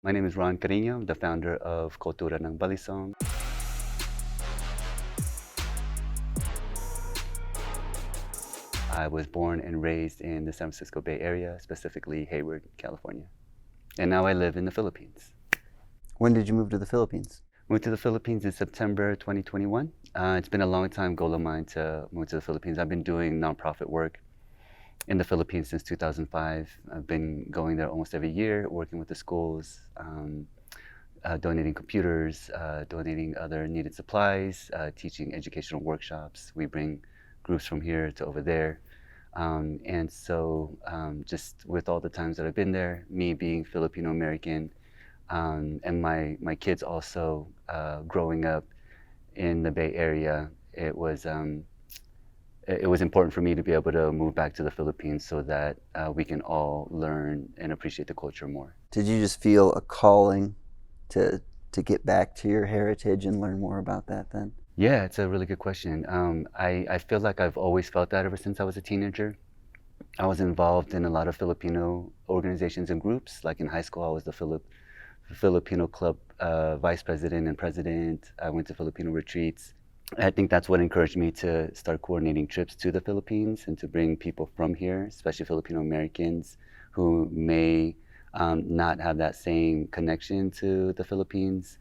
My name is Ron Cariño. I'm the founder of Kultura Ng Balisong. I was born and raised in the San Francisco Bay Area, specifically Hayward, California. And now I live in the Philippines. When did you move to the Philippines? Moved to the Philippines in September 2021. It's been a long time goal of mine to move to the Philippines. I've been doing nonprofit work in the Philippines since 2005. I've been going there almost every year, working with the schools, donating computers, donating other needed supplies, teaching educational workshops. We bring groups from here to over there. And so just with all the times that I've been there, me being Filipino American, and my kids also growing up in the Bay Area, it was important for me to be able to move back to the Philippines so that we can all learn and appreciate the culture more. Did you just feel a calling to get back to your heritage and learn more about that then? Yeah, it's a really good question. I feel like I've always felt that ever since I was a teenager. I was involved in a lot of Filipino organizations and groups. Like in high school, I was the Filipino Club vice president and president. I went to Filipino retreats. I think that's what encouraged me to start coordinating trips to the Philippines and to bring people from here, especially Filipino Americans who may not have that same connection to the Philippines,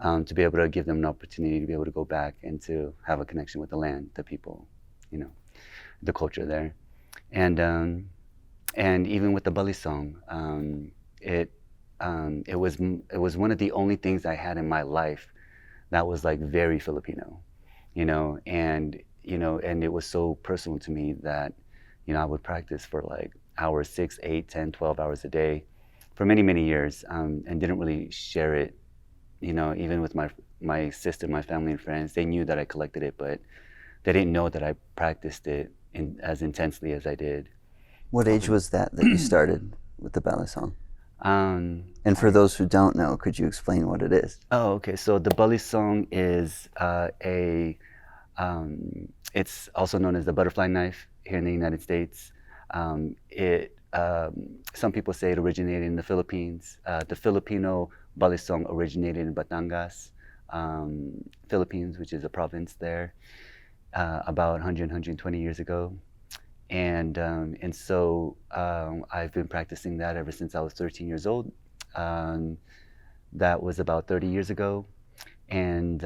to be able to give them an opportunity to be able to go back and to have a connection with the land, the people, the culture there. And even with the Balisong, it was one of the only things I had in my life that was like very Filipino, and it was so personal to me that, I would practice for like hours, 6, 8, 10, 12 hours a day for many, many years, and didn't really share it, even with my sister, my family and friends. They knew that I collected it, but they didn't know that I practiced it as intensely as I did. What age was that you started with the Balisong? And for those who don't know, could you explain what it is? Oh, okay. So the Balisong is it's also known as the butterfly knife here in the United States. Some people say it originated in the Philippines. The Filipino Balisong originated in Batangas, Philippines, which is a province there, about 120 years ago. And so I've been practicing that ever since I was 13 years old. That was about 30 years ago. And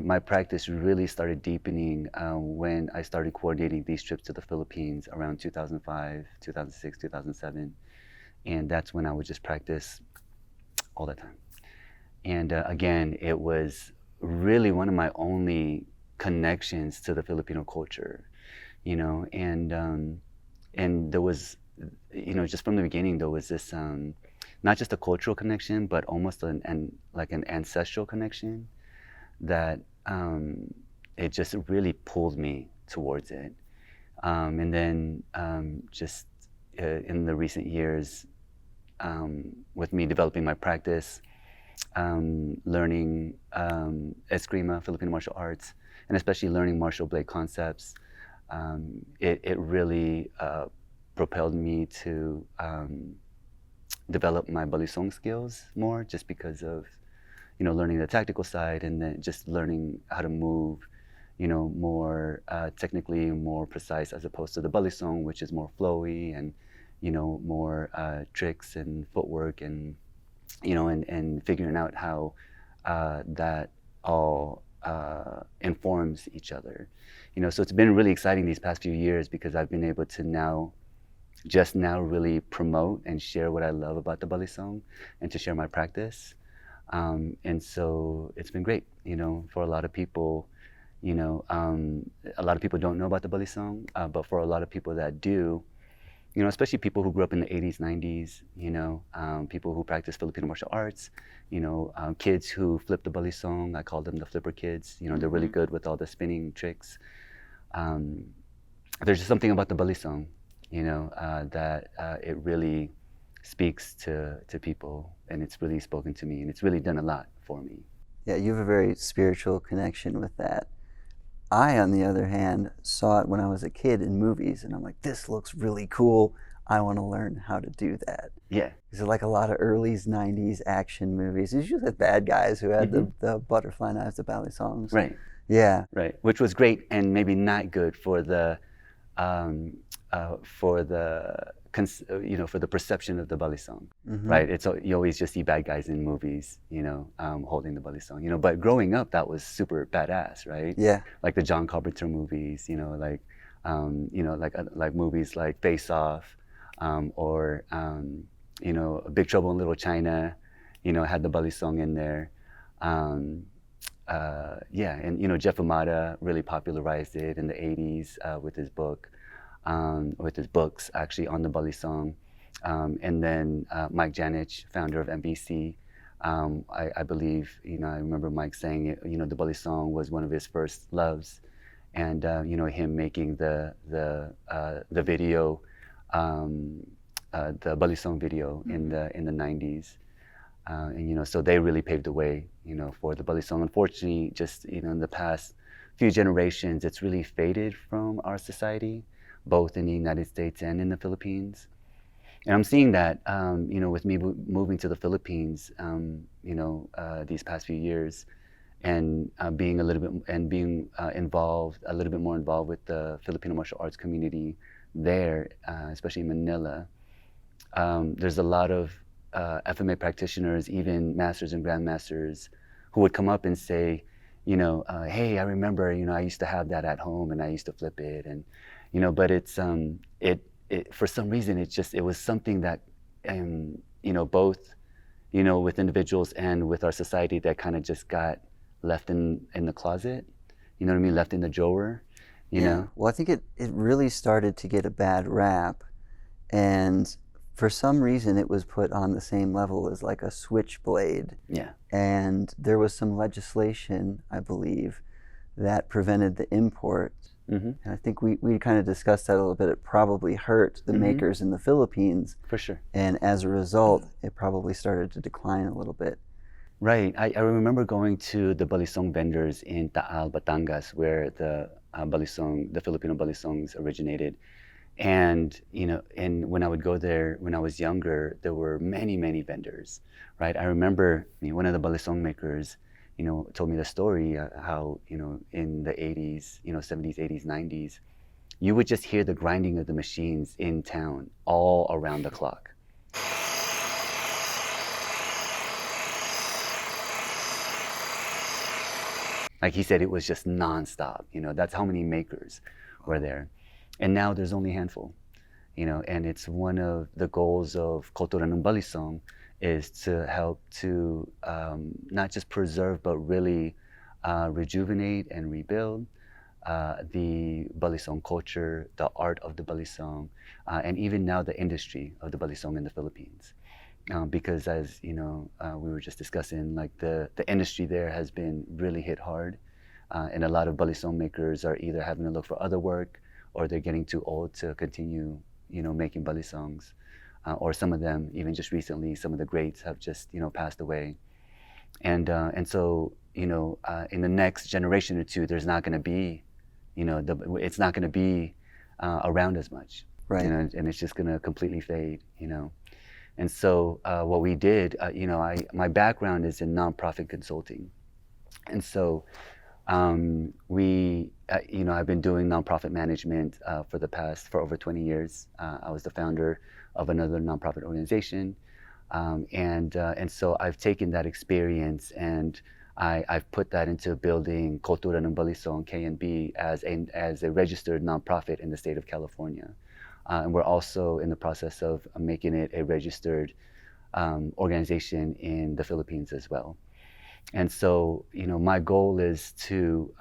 my practice really started deepening when I started coordinating these trips to the Philippines around 2005, 2006, 2007. And that's when I would just practice all the time. And again, it was really one of my only connections to the Filipino culture, and there was, just from the beginning, there was this, not just a cultural connection, but almost like an ancestral connection that it just really pulled me towards it. And then just in the recent years, with me developing my practice, learning Eskrima, Filipino martial arts, and especially learning martial blade concepts, it really propelled me to develop my Balisong skills more, just because of learning the tactical side, and then just learning how to move more technically, more precise, as opposed to the Balisong, which is more flowy and more tricks and footwork, and and figuring out how that all informs each other. So it's been really exciting these past few years, because I've been able to just now really promote and share what I love about the Balisong, and to share my practice. And so it's been great, for a lot of people. A lot of people don't know about the Balisong, but for a lot of people that do, especially people who grew up in the 80s, 90s, people who practice Filipino martial arts, kids who flip the Balisong. I call them the flipper kids. They're really good with all the spinning tricks. There's just something about the Balisong, that it really speaks to people, and it's really spoken to me, and it's really done a lot for me. Yeah, you have a very spiritual connection with that. I, on the other hand, saw it when I was a kid in movies, and I'm like, this looks really cool. I want to learn how to do that. Yeah. Because like a lot of early 90s action movies, it's usually the bad guys who had the butterfly knives, the balisongs. Right. Yeah. Right. Which was great and maybe not good for the for the for the perception of the balisong, right? It's you always just see bad guys in movies, holding the balisong, But growing up, that was super badass, right? Yeah. Like the John Carpenter movies, like movies like Face Off, or Big Trouble in Little China, had the balisong in there. And Jeff Amata really popularized it in the '80s with his books actually on the balisong. And then Mike Janich, founder of NBC, I believe, I remember Mike saying it, the balisong was one of his first loves, and him making the video, the balisong video in the '90s. So they really paved the way, for the balisong. Unfortunately, just in the past few generations, it's really faded from our society, both in the United States and in the Philippines. And I'm seeing that, with me moving to the Philippines, these past few years, and being a little bit involved, a little bit more involved with the Filipino martial arts community there, especially in Manila. There's a lot of FMA practitioners, even masters and grandmasters, who would come up and say, hey, I remember, I used to have that at home and I used to flip it, and but it's it for some reason it was something that both with individuals and with our society that kind of just got left in the closet, you know what I mean, left in the drawer, you know. Well, I think it really started to get a bad rap, and for some reason it was put on the same level as like a switchblade. Yeah. And there was some legislation, I believe, that prevented the import. And I think we kind of discussed that a little bit. It probably hurt the makers in the Philippines. For sure. And as a result, it probably started to decline a little bit. Right. I remember going to the balisong vendors in Taal, Batangas, where the Filipino balisongs originated. And and when I would go there when I was younger, there were many vendors, right? I remember one of the balisong makers, told me the story how in the '80s, '70s, '80s, '90s, you would just hear the grinding of the machines in town all around the clock. Like he said, it was just nonstop. That's how many makers were there. And now there's only a handful, and it's one of the goals of Kultura Ng Balisong is to help to not just preserve, but really rejuvenate and rebuild the balisong culture, the art of the balisong, and even now the industry of the balisong in the Philippines. Because as we were just discussing, like the industry there has been really hit hard, and a lot of balisong makers are either having to look for other work, or they're getting too old to continue, making balisongs, or some of them, even just recently, some of the greats have just, passed away, and so, in the next generation or two, there's not going to be, it's not going to be around as much, right? And it's just going to completely fade, And so what we did, my background is in nonprofit consulting, and so. I've been doing nonprofit management for over 20 years. I was the founder of another nonprofit organization, and so I've taken that experience and I've put that into building Kultura Ng Balisong (KNB) as a registered nonprofit in the state of California, and we're also in the process of making it a registered organization in the Philippines as well. And so, my goal is to,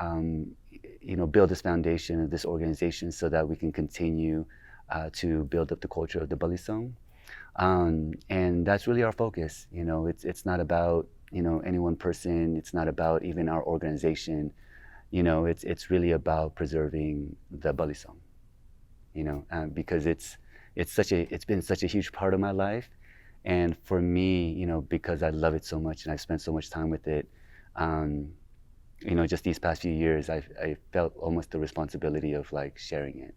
build this foundation of this organization so that we can continue to build up the culture of the balisong. And that's really our focus. It's not about, any one person. It's not about even our organization. It's really about preserving the balisong, because it's been such a huge part of my life. And for me, because I love it so much and I've spent so much time with it, just these past few years, I felt almost the responsibility of like sharing it.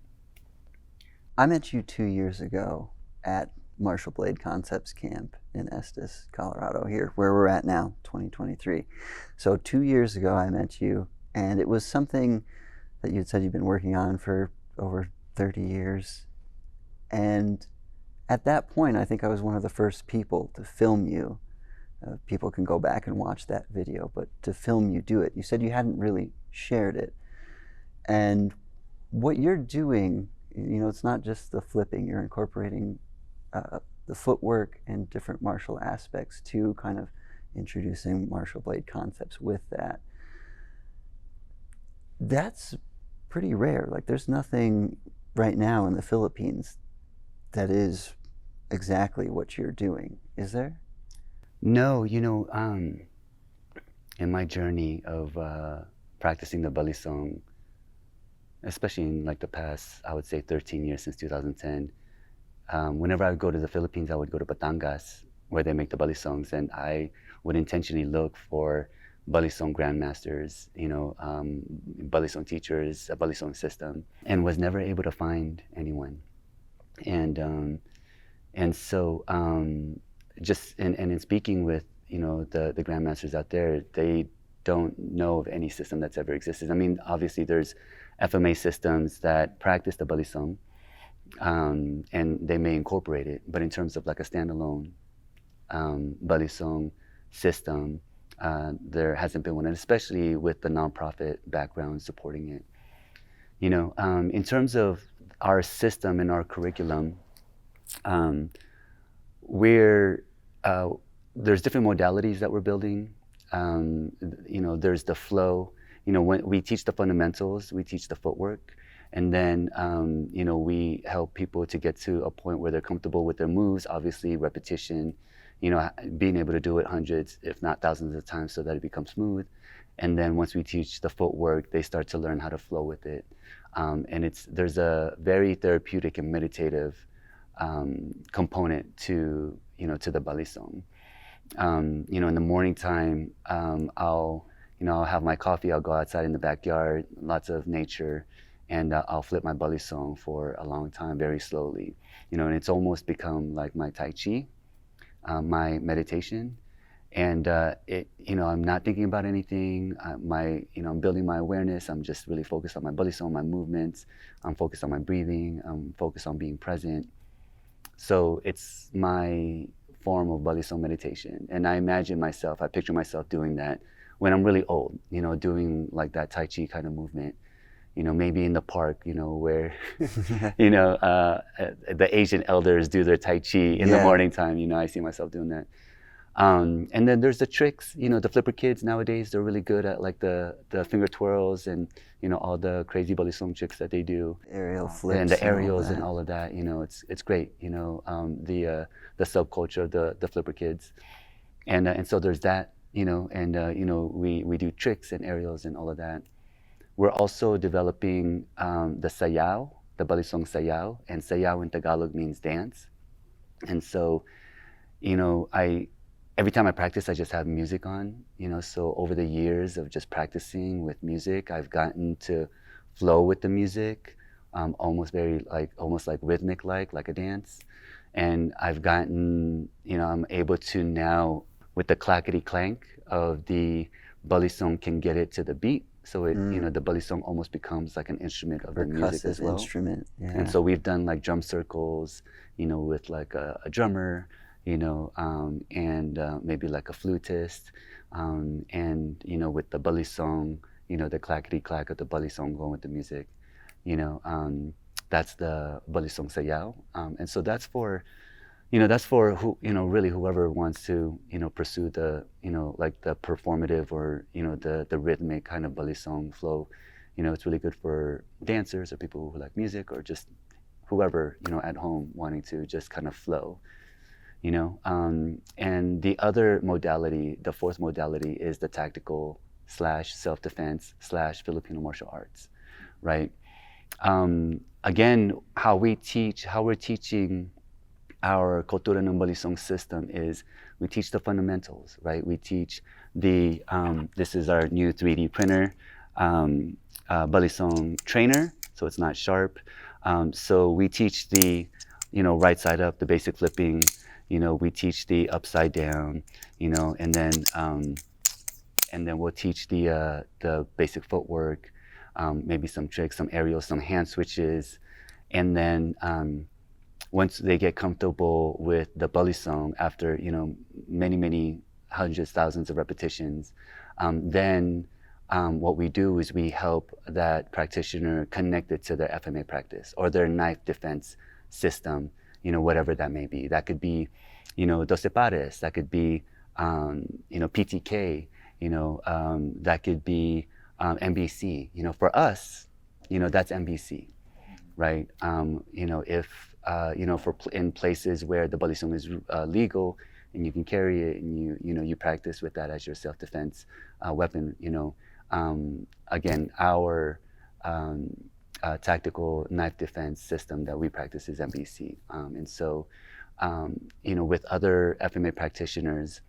I met you 2 years ago at Martial Blade Concepts Camp in Estes, Colorado, here where we're at now, 2023. So 2 years ago I met you, and it was something that you'd said you'd been working on for over 30 years. And at that point, I think I was one of the first people to film you. People can go back and watch that video, but to film you do it, you said you hadn't really shared it. And what you're doing, you know, it's not just the flipping, you're incorporating the footwork and different martial aspects to kind of introducing martial blade concepts with that. That's pretty rare. Like, there's nothing right now in the Philippines that is exactly what you're doing, is there? No, you know, in my journey of practicing the Balisong, especially in like the past, I would say 13 years since 2010, whenever I would go to the Philippines, I would go to Batangas, where they make the Balisongs, and I would intentionally look for Balisong grandmasters, you know, Balisong teachers, a Balisong system, and was never able to find anyone. And so just in speaking with, you know, the grandmasters out there, they don't know of any system that's ever existed. I mean, obviously there's FMA systems that practice the Balisong, and they may incorporate it, but in terms of like a standalone Balisong system, there hasn't been one, and especially with the nonprofit background supporting it. You know, in terms of our system and our curriculum, there's different modalities that we're building. You know, there's the flow. You know, when we teach the fundamentals, we teach the footwork, and then you know, we help people to get to a point where they're comfortable with their moves. Obviously, repetition. You know, being able to do it hundreds, if not thousands of times, so that it becomes smooth. And then once we teach the footwork, they start to learn how to flow with it. And there's a very therapeutic and meditative component to, you know, to the Balisong. You know, in the morning time, I'll have my coffee, I'll go outside in the backyard, lots of nature, and I'll flip my Balisong for a long time, very slowly. You know, and it's almost become like my Tai Chi, my meditation. And you know, I'm not thinking about anything. You know, I'm building my awareness. I'm just really focused on my Balisong, my movements. I'm focused on my breathing. I'm focused on being present. So it's my form of Balisong meditation. And I picture myself doing that when I'm really old, you know, doing like that Tai Chi kind of movement, you know, maybe in the park, you know, where, you know, the Asian elders do their Tai Chi in the morning time, you know, I see myself doing that. And then there's the tricks, you know, the flipper kids nowadays, they're really good at like the finger twirls and, you know, all the crazy Balisong tricks that they do. Aerial flips. And the aerials and all of that, you know, it's great, you know, the subculture of the flipper kids. And so there's that, you know, and, you know, we do tricks and aerials and all of that. We're also developing the Sayaw, the Balisong Sayaw, and Sayaw in Tagalog means dance. And so, you know, every time I practice, I just have music on, you know, so over the years of just practicing with music, I've gotten to flow with the music, almost like rhythmic, like a dance. And I've gotten, you know, I'm able to now, with the clackety clank of the Balisong, can get it to the beat. So it, you know, the Balisong almost becomes like an instrument of the music as well. Instrument, yeah. And so we've done like drum circles, you know, with like a drummer, you know, and maybe like a flutist, and, you know, with the Balisong, you know, the clackety clack of the Balisong going with the music, you know, that's the Balisong Sayaw. And so that's for, you know, who, you know, really whoever wants to, you know, pursue the, you know, like the performative or, you know, the rhythmic kind of Balisong flow. You know, it's really good for dancers or people who like music, or just whoever, you know, at home wanting to just kind of flow. You know, and the other modality, the fourth modality, is the tactical / self-defense / Filipino martial arts, right? Again, how we're teaching our Kultura Ng Balisong system is we teach the fundamentals, right? We teach this is our new 3D printer, Balisong trainer, so it's not sharp. So we teach the right side up, the basic flipping. We teach the upside down, and then we'll teach the basic footwork, maybe some tricks, some aerials, some hand switches, and then once they get comfortable with the balisong after many hundreds, thousands of repetitions, then what we do is we help that practitioner connect it to their FMA practice or their knife defense system, whatever that may be. That could be, doce pares, that could be, PTK, that could be MBC. For us, that's MBC, right? If in places where the balisong is legal and you can carry it and you practice with that as your self-defense weapon, again, our tactical knife defense system that we practice is MBC. And so, with other FMA practitioners,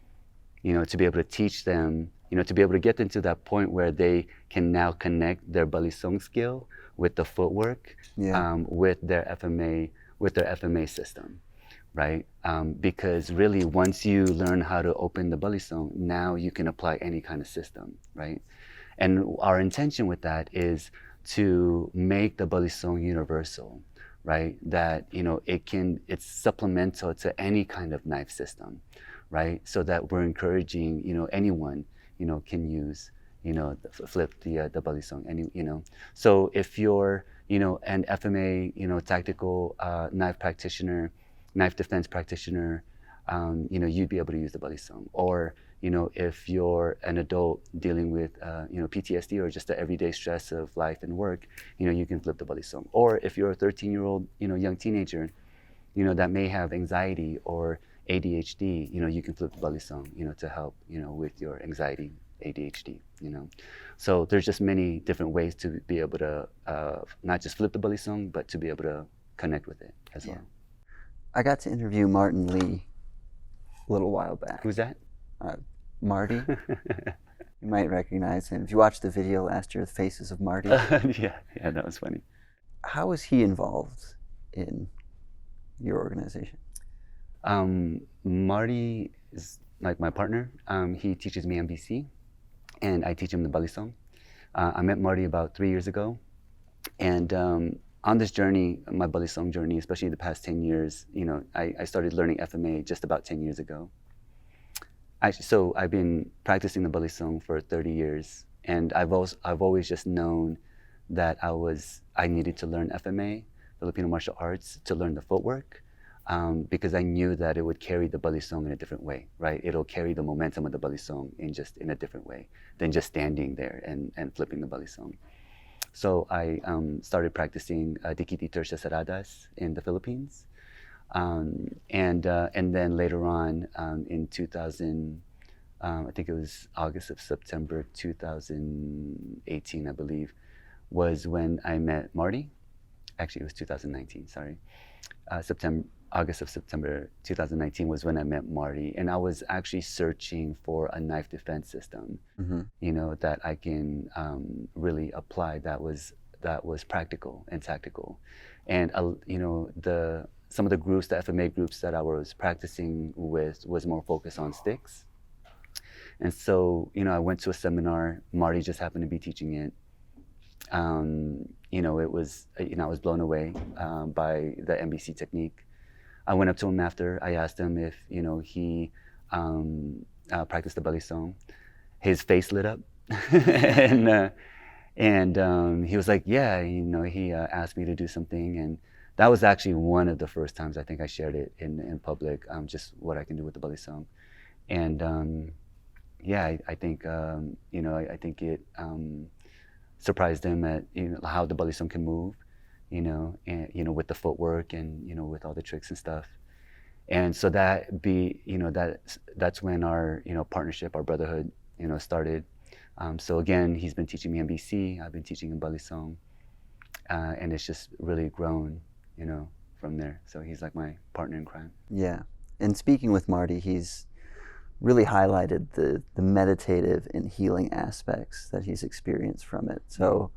to be able to teach them, to be able to get them to that point where they can now connect their balisong skill with the footwork, with their FMA system, right? Because really, once you learn how to open the balisong, now you can apply any kind of system, right? And our intention with that is to make the balisong universal, right? That it's supplemental to any kind of knife system, right? So that we're encouraging anyone can use flip the balisong. So if you're an FMA tactical knife practitioner, knife defense practitioner, you'd be able to use the balisong. Or if you're an adult dealing with PTSD or just the everyday stress of life and work, you can flip the balisong. Or if you're a 13-year-old young teenager that may have anxiety or ADHD, you can flip the balisong to help with your anxiety, ADHD. So there's just many different ways to be able to not just flip the balisong, but to be able to connect with it as well. I got to interview Martin Lee a little while back. Who's that? Marty. You might recognize him. If you watched the video last year, The Faces of Marty. Yeah, that was funny. How is he involved in your organization? Marty is like my partner. He teaches me MBC, and I teach him the balisong. I met Marty about 3 years ago, and on this journey, my balisong journey, especially the past 10 years, I started learning FMA just about 10 years ago. So I've been practicing the balisong for 30 years, and I've always just known that I needed to learn FMA, Filipino martial arts, to learn the footwork, because I knew that it would carry the balisong in a different way, right? It'll carry the momentum of the balisong in a different way than just standing there and flipping the balisong. So I started practicing Dikiti Tercia Cerradas in the Philippines. And then later on in 2000, I think it was September 2018, I believe, was when I met Marty. Actually, it was 2019, sorry. September 2019 was when I met Marty, and I was actually searching for a knife defense system, that I can really apply that was practical and tactical. And some of the groups, the FMA groups that I was practicing with, was more focused on sticks. And so, I went to a seminar. Marty just happened to be teaching it. It was, I was blown away by the MBC technique. I went up to him after. I asked him if, he practiced the balisong. His face lit up, and he was like, yeah, he asked me to do something, and that was actually one of the first times I think I shared it in public, just what I can do with the balisong. And I think I think it surprised him at how the balisong can move, and with the footwork and with all the tricks and stuff. And so that's when our partnership, our brotherhood, started. So again, he's been teaching me MBC. I've been teaching him balisong, and it's just really grown, from there. So he's like my partner in crime. Yeah. And speaking with Marty, he's really highlighted the meditative and healing aspects that he's experienced from it. So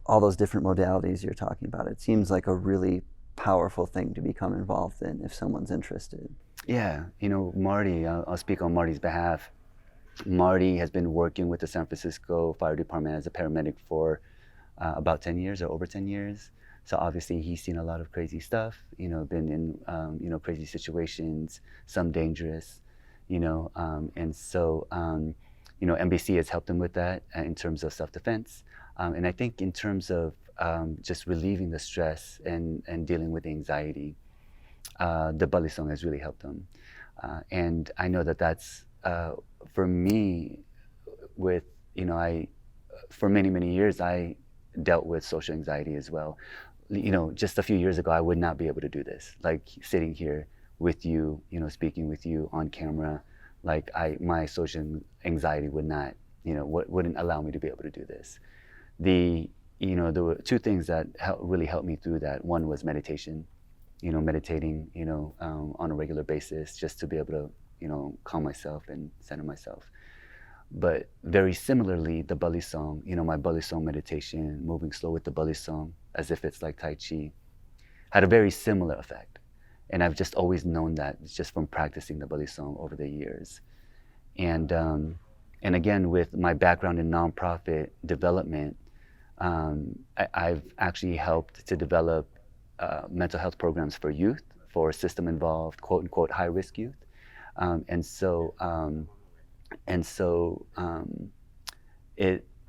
all those different modalities you're talking about, it seems like a really powerful thing to become involved in if someone's interested. Yeah, Marty, I'll speak on Marty's behalf. Marty has been working with the San Francisco Fire Department as a paramedic for about 10 years or over 10 years. So obviously he's seen a lot of crazy stuff, been in, crazy situations, some dangerous, and so, NBC has helped him with that in terms of self-defense. And I think in terms of just relieving the stress and dealing with anxiety, the Balisong has really helped him. And I know that that's, for me, with, for many, many years, I dealt with social anxiety as well. Just a few years ago, I would not be able to do this. Like sitting here with you, speaking with you on camera, like my social anxiety would not, wouldn't allow me to be able to do this. There were two things that really helped me through that. One was meditation, meditating, on a regular basis, just to be able to, calm myself and center myself. But very similarly, the Balisong, my Balisong meditation, moving slow with the Balisong, as if it's like Tai Chi, had a very similar effect. And I've just always known that just from practicing the Balisong over the years. And again, with my background in nonprofit development, I've actually helped to develop mental health programs for youth, for system-involved, quote-unquote, high-risk youth.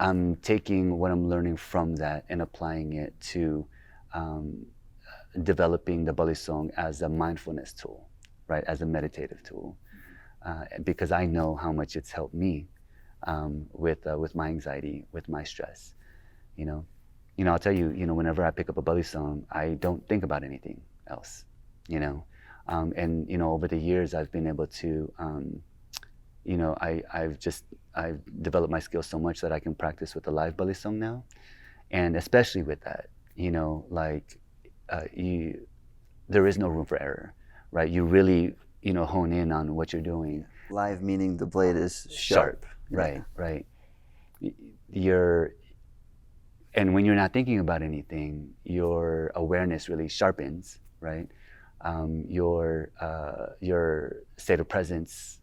I'm taking what I'm learning from that and applying it to developing the Balisong as a mindfulness tool, right, as a meditative tool, because I know how much it's helped me with my anxiety, with my stress. I'll tell you, whenever I pick up a Balisong, I don't think about anything else, and over the years I've been able to. I've developed my skills so much that I can practice with the live Balisong now, and especially with that, there is no room for error, right? You really, hone in on what you're doing. Live meaning the blade is sharp. Right, right. And when you're not thinking about anything, your awareness really sharpens, right? Your state of presence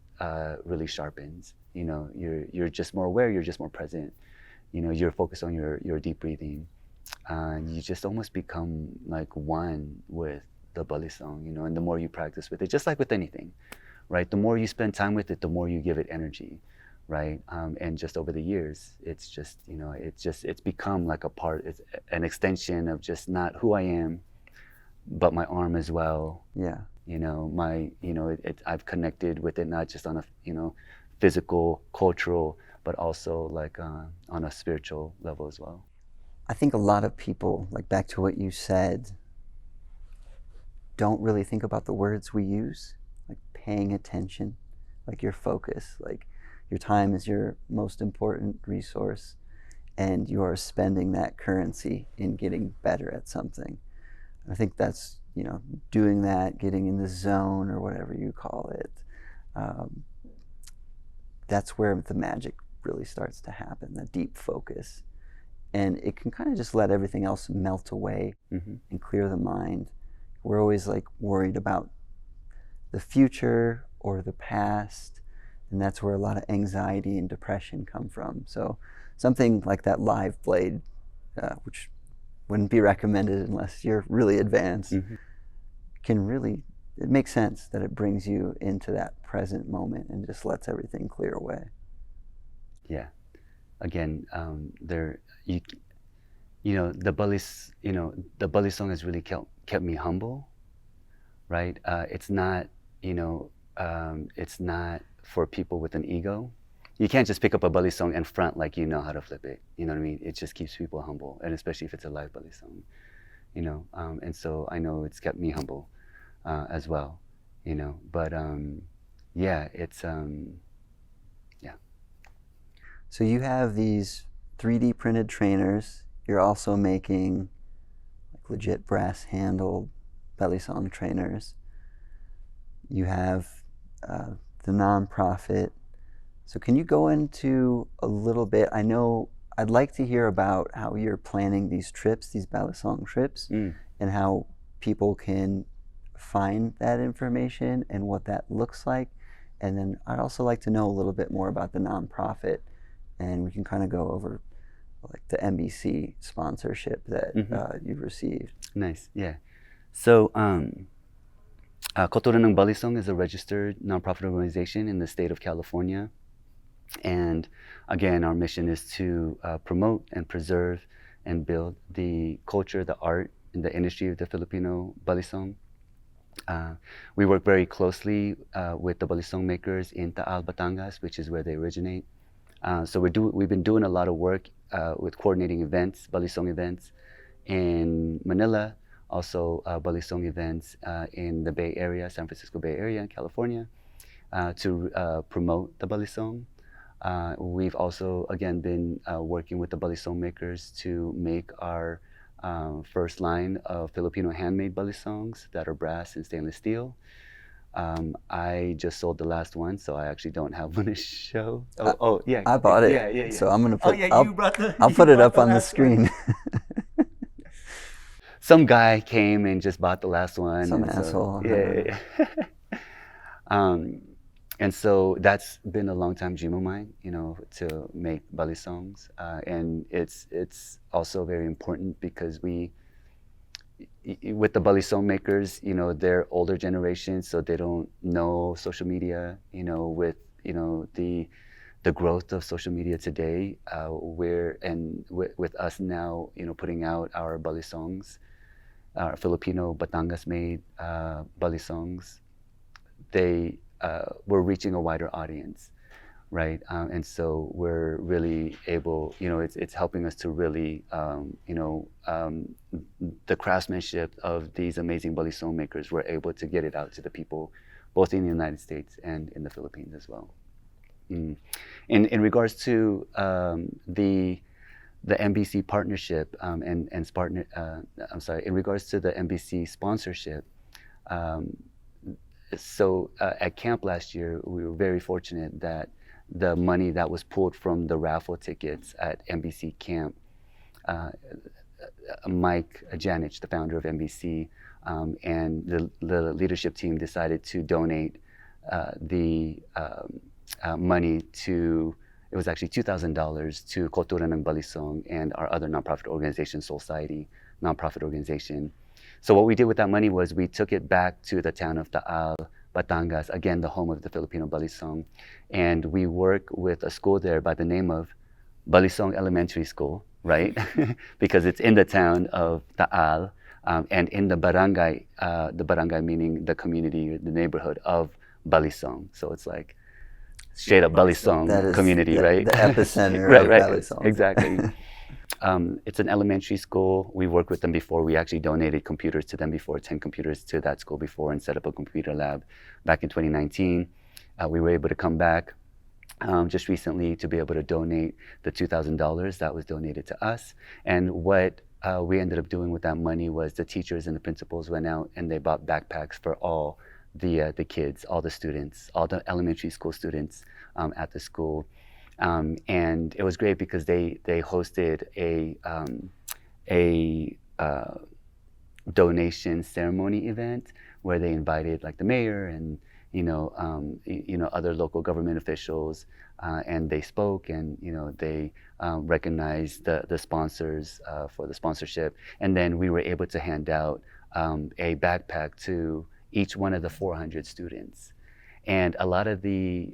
really sharpens. You're just more aware. You're just more present. You're focused on your deep breathing, and you just almost become like one with the Balisong. And the more you practice with it, just like with anything, right? The more you spend time with it, the more you give it energy, right? And just over the years, it's just it's become like a part. It's an extension of just not who I am, but my arm as well. Yeah. I've connected with it not just on a physical, cultural, but also like on a spiritual level as well. I think a lot of people, like back to what you said, don't really think about the words we use, like paying attention, like your focus, like your time is your most important resource, and you are spending that currency in getting better at something. I think that's, doing that, getting in the zone or whatever you call it, that's where the magic really starts to happen, the deep focus. And it can kind of just let everything else melt away and clear the mind. We're always like worried about the future or the past, and that's where a lot of anxiety and depression come from. So something like that live blade, which wouldn't be recommended unless you're really advanced, it makes sense that it brings you into that present moment and just lets everything clear away. Yeah. Again, the Balisong has really kept me humble, right? It's not, it's not for people with an ego. You can't just pick up a Balisong and front like you know how to flip it. You know what I mean? It just keeps people humble, and especially if it's a live Balisong, and so I know it's kept me humble as well, But yeah, it's yeah. So you have these 3D printed trainers. You're also making like legit brass handled Balisong trainers. You have the nonprofit. So can you go into a little bit? I know I'd like to hear about how you're planning these trips, these Balisong trips, and how people can find that information and what that looks like. And then I'd also like to know a little bit more about the nonprofit, and we can kind of go over like the NBC sponsorship that you've received. Nice, yeah. So Kultura Ng Balisong is a registered nonprofit organization in the state of California. And again, our mission is to promote and preserve and build the culture, the art, and the industry of the Filipino Balisong. We work very closely with the Balisong makers in Taal, Batangas, which is where they originate. So we've been doing a lot of work with coordinating events, Balisong events in Manila, also Balisong events in the Bay Area, San Francisco Bay Area in California, to promote the Balisong. We've also, again, been working with the Balisong makers to make our first line of Filipino handmade balisongs that are brass and stainless steel. I just sold the last one, so I actually don't have one to show. Oh, yeah. I bought it. Yeah. So I'm gonna put. You I'll put it up on the screen. Some guy came and just bought the last one. Some asshole. Yeah. And so that's been a long time dream of mine, to make balisongs. And it's also very important because with the balisong makers, they're older generations, so they don't know social media. With the growth of social media today, with us now, putting out our balisongs, our Filipino Batangas-made balisongs, we're reaching a wider audience, right? And so we're really able, it's helping us to really, the craftsmanship of these amazing balisong makers, we're able to get it out to the people, both in the United States and in the Philippines as well. In regards to the NBC partnership in regards to the NBC sponsorship, so at camp last year, we were very fortunate that the money that was pulled from the raffle tickets at NBC camp, Mike Janich, the founder of NBC, and the leadership team decided to donate the money to, it was actually $2,000 to Kultura Ng Balisong and our other nonprofit organization, Soulciety, nonprofit organization. So what we did with that money was we took it back to the town of Taal, Batangas, again, the home of the Filipino Balisong. And we work with a school there by the name of Balisong Elementary School, right? Because it's in the town of Taal, and in the barangay meaning the community, the neighborhood of Balisong. So it's like straight up Balisong community, right? The epicenter right, of right, Balisong. Exactly. It's an elementary school. We worked with them before. We actually donated computers to them before, 10 computers to that school before, and set up a computer lab back in 2019. We were able to come back just recently to be able to donate the $2,000 that was donated to us. And what we ended up doing with that money was the teachers and the principals went out and they bought backpacks for all the kids, all the students, all the elementary school students at the school. And it was great because they hosted a donation ceremony event where they invited like the mayor and other local government officials, and they spoke and they recognized the sponsors for the sponsorship, and then we were able to hand out a backpack to each one of the 400 students. And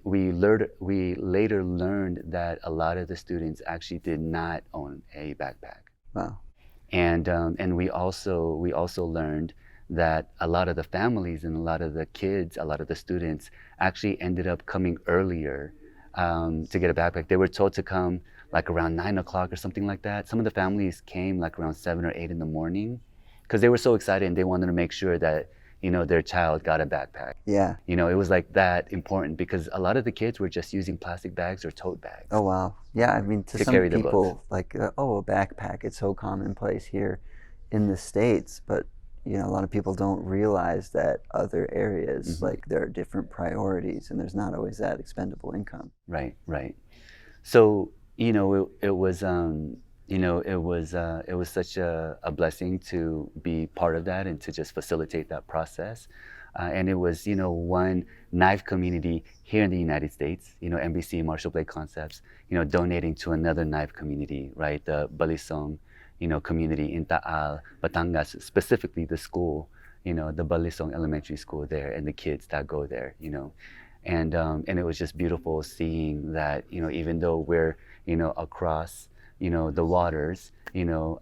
we later learned that a lot of the students actually did not own a backpack. Wow. And we also learned that a lot of the families and a lot of the kids, a lot of the students actually ended up coming earlier to get a backpack. They were told to come like around 9 o'clock or something like that. Some of the families came like around 7 or 8 in the morning because they were so excited and they wanted to make sure that their child got a backpack. Yeah. It was like that important because a lot of the kids were just using plastic bags or tote bags. Oh, wow. Yeah, I mean, to some carry the people, like, a backpack, it's so commonplace here in the States, but, a lot of people don't realize that other areas, like, there are different priorities and there's not always that expendable income. Right. So, it was it was such a blessing to be part of that and to just facilitate that process. And it was, one knife community here in the United States, NBC, Marshall Blade Concepts, donating to another knife community, right? The Balisong, community in Taal, Batangas, specifically the school, the Balisong Elementary School there and the kids that go there, and it was just beautiful seeing that, even though we're, across, the waters,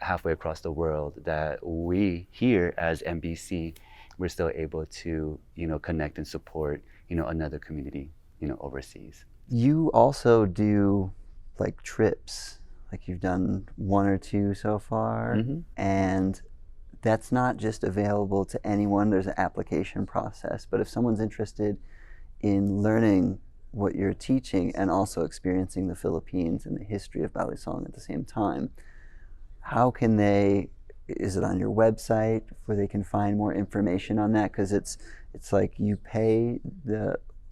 halfway across the world, that we here as MBC, we're still able to, connect and support, another community, overseas. You also do like trips, like you've done one or two so far, and that's not just available to anyone. There's an application process, but if someone's interested in learning what you're teaching and also experiencing the Philippines and the history of Balisong at the same time, how can they, is it on your website where they can find more information on that? Because it's like you pay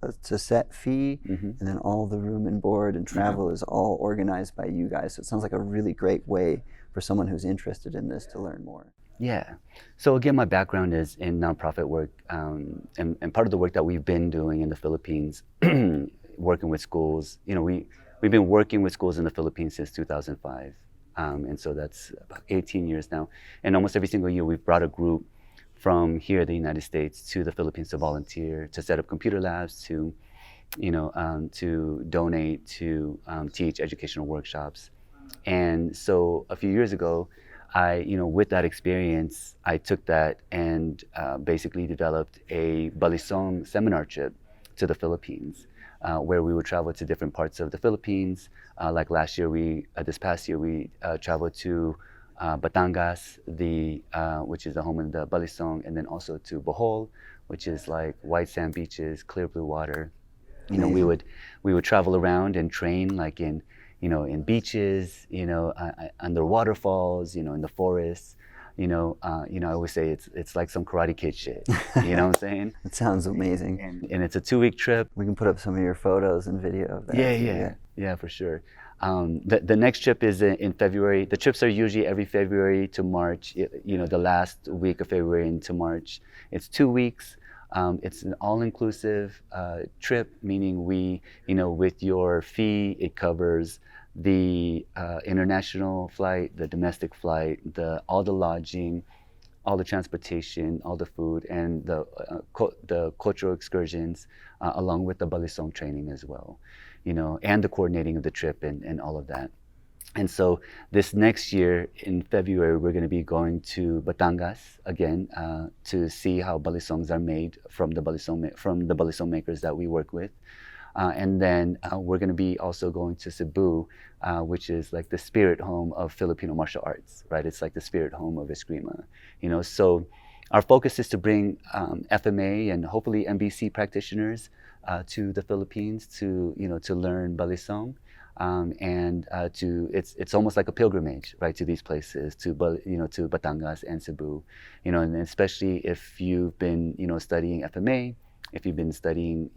it's a set fee, and then all the room and board and travel is all organized by you guys. So it sounds like a really great way for someone who's interested in this to learn more. Yeah. So again, my background is in nonprofit work, and part of the work that we've been doing in the Philippines, working with schools. We've been working with schools in the Philippines since 2005, and so that's about 18 years now. And almost every single year, we've brought a group from here, the United States, to the Philippines to volunteer, to set up computer labs, to to donate, to teach educational workshops. And so a few years ago, with that experience, I took that and basically developed a Balisong seminar trip to the Philippines, where we would travel to different parts of the Philippines. Like last year, this past year, we traveled to Batangas, which is the home of the Balisong, and then also to Bohol, which is like white sand beaches, clear blue water. We would travel around and train like in beaches, under waterfalls, in the forests. I always say it's like some Karate Kid shit. You know what I'm saying? It sounds amazing. And it's a 2-week trip. We can put up some of your photos and video of that. Yeah, for sure. The next trip is in February. The trips are usually every February to March. The last week of February into March. It's 2 weeks. It's an all-inclusive trip, meaning with your fee, it covers the international flight, the domestic flight, all the lodging, all the transportation, all the food, and the cultural excursions, along with the Balisong training as well, and the coordinating of the trip and all of that. And so this next year in February, we're going to be going to Batangas again to see how Balisongs are made from the Balisong makers that we work with. And then we're going to be also going to Cebu, which is like the spirit home of Filipino martial arts, right? It's like the spirit home of Eskrima, So our focus is to bring FMA and hopefully MBC practitioners to the Philippines to learn Balisong. It's almost like a pilgrimage, right, to these places, to Batangas and Cebu, and especially if you've been, studying FMA, if you've been studying,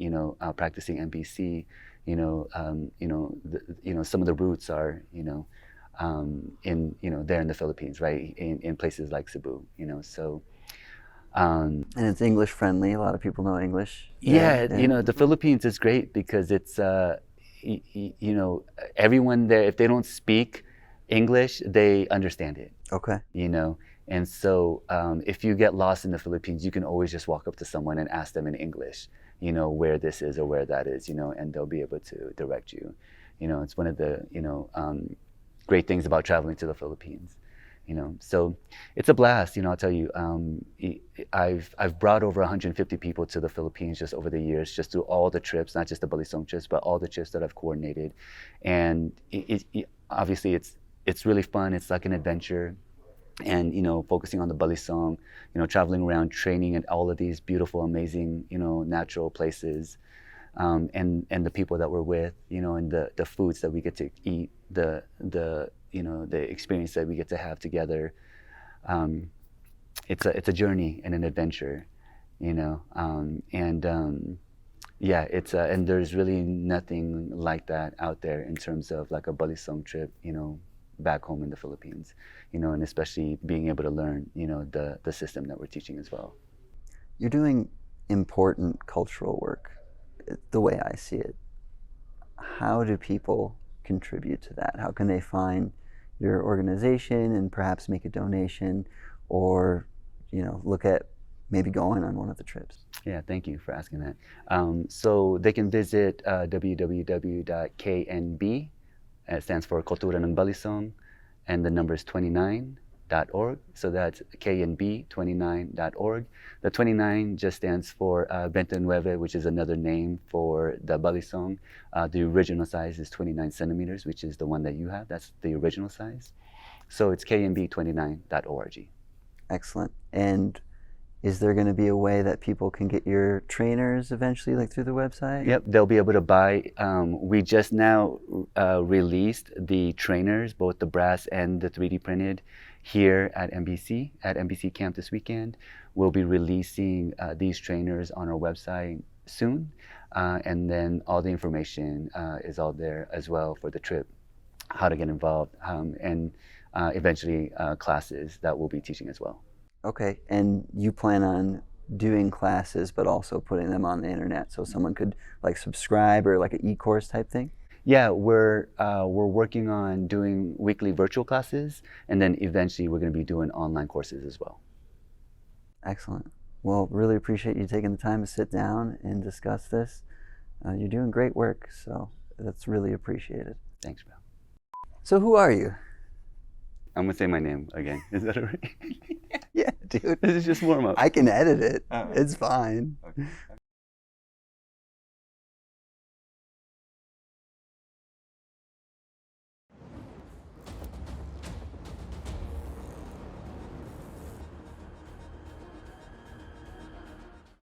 practicing MBC, some of the roots are, there in the Philippines, right, in places like Cebu, so. And it's English friendly. A lot of people know English. Yeah, the Philippines is great because it's. Everyone there, if they don't speak English, they understand it. Okay. And so if you get lost in the Philippines, you can always just walk up to someone and ask them in English, where this is or where that is, and they'll be able to direct you. It's one of the, great things about traveling to the Philippines. So it's a blast. I'll tell you, I've brought over 150 people to the Philippines just over the years, just through all the trips, not just the Balisong trips, but all the trips that I've coordinated. And obviously it's really fun. It's like an adventure, and focusing on the Balisong, traveling around, training at all of these beautiful, amazing, natural places, and the people that we're with, and the foods that we get to eat, the experience that we get to have together. It's a journey and an adventure, and there's really nothing like that out there in terms of like a Balisong trip, back home in the Philippines, and especially being able to learn, the system that we're teaching as well. You're doing important cultural work, the way I see it. How do people contribute to that? How can they find your organization and perhaps make a donation, or look at maybe going on one of the trips? Yeah, thank you for asking that. So they can visit www.knb, it stands for Kultura Ng Balisong, and the number is 29.org. So that's knb29.org. The 29 just stands for 29, which is another name for the Balisong. The original size is 29 centimeters, which is the one that you have. That's the original size. So it's knb29.org. Excellent. And is there going to be a way that people can get your trainers eventually, like through the website? Yep, they'll be able to buy. We just now released the trainers, both the brass and the 3D printed, here at NBC Camp this weekend. We'll be releasing these trainers on our website soon, and then all the information is all there as well for the trip, how to get involved, and eventually classes that we'll be teaching as well. Okay, and you plan on doing classes but also putting them on the internet so someone could like subscribe, or like an e-course type thing? Yeah, we're working on doing weekly virtual classes, and then eventually we're going to be doing online courses as well. Excellent. Well, really appreciate you taking the time to sit down and discuss this. You're doing great work, so that's really appreciated. Thanks, bro. So who are you? I'm going to say my name again. Is that all right? Yeah, dude. This is just warm up. I can edit it. It's fine. Okay.